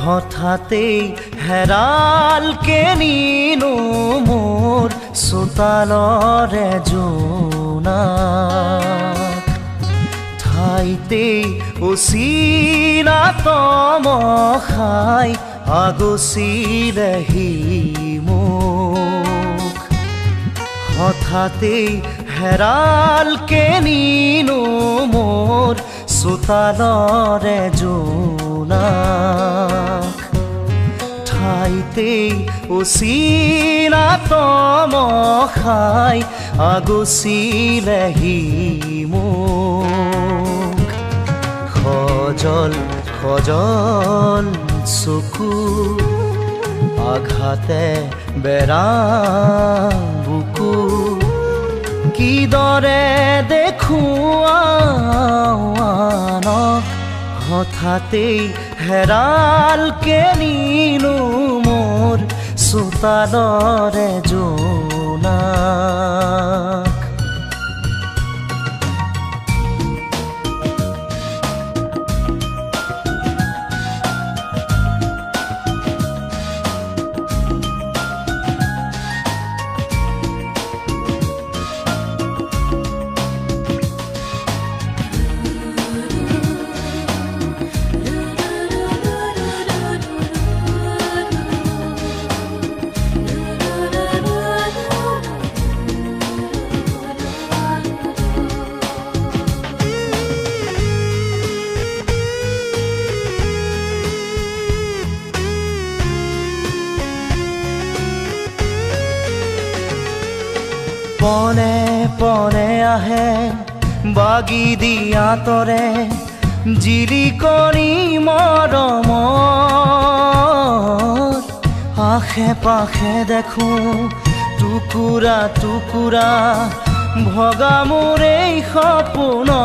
হঠাতেই হেৰাল কেনিনো মোৰ চোতালৰে জোনাক ঠাইতেই অচিনা তমসাই আগচিলেহি মোক হঠাতেই হেৰাল কেনিনো মোৰ চোতালৰে জোনাক ঠাইতেই অচিনা তমসাই আগচিলেহি মোক সজল সজল চকু আঘাতে বেৰা বুকু কিদৰে দেখুৱানক হঠাতেই হেৰাল কেনিনো মোৰ চোতালৰে জোনাক পনে পনে আহে বাগি দিয়া তৰে জিলিকনি মৰমৰ আশে পাশে দেখো টুকুৰা টুকুৰা ভগা মোৰ এই সপোনৰ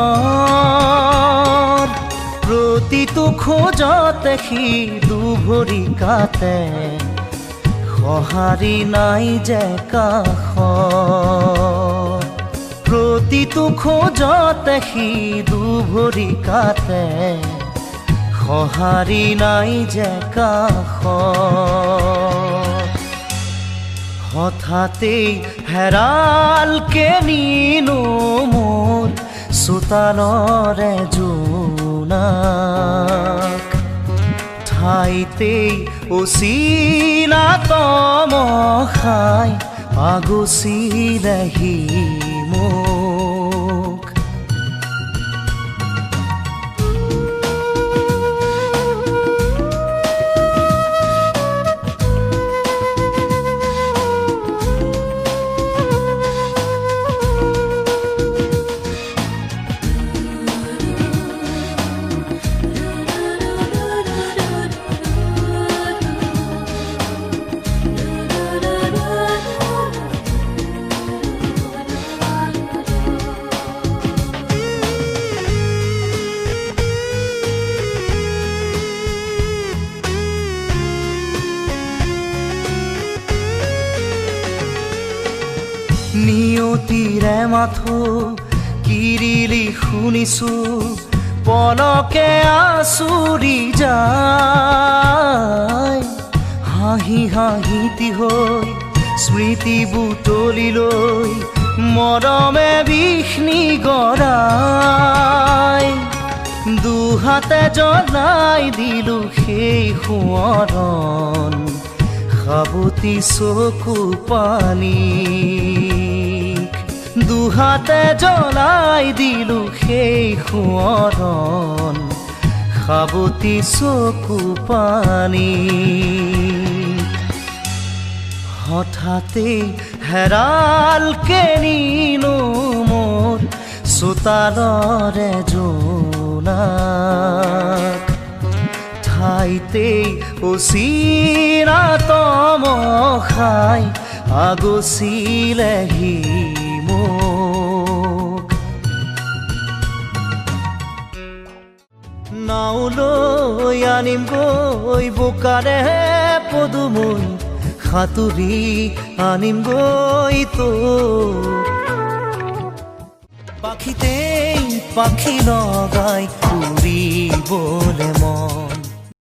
প্ৰতিটো খোজতে সি দুভৰি কাটে সঁহাৰি নাই যে কাষত প্ৰতিটো খোজতে সি দুভৰি কাটে সঁহাৰি নাই যে কাষত হঠাতেই হেৰাল কেনিনো মোৰ চোতালৰে জোনাক ঠাইতেই অচিনা তমসাই আগচিলেহি মোক নিয়তিৰে মাথো কিৰিলি শুনিছো পলকে আচুৰি যায় হাঁহি হাঁহিতি হৈ স্মৃতি বুটলি লৈ মৰমে বিষ্ণি গৰাই দুহাতে জ্বলাই দিলো সেই সোঁৱৰণ সাবতি চকু পানী দুহাতে জ্বলাই দিলো সেই সোঁৱৰণ সাবতি চকু পানী হঠাতেই হেৰাল কেনিনো মোৰ চোতালৰে জোনাক ঠাইতেই অচিনা তমসাই আগচিলেহি মোক নাও লৈ আনিম গৈ বোকাৰে পদুমৈ সাঁতুৰি আনিম গৈ তোক পাখিতেই পাখি লগাই উৰিবলে মন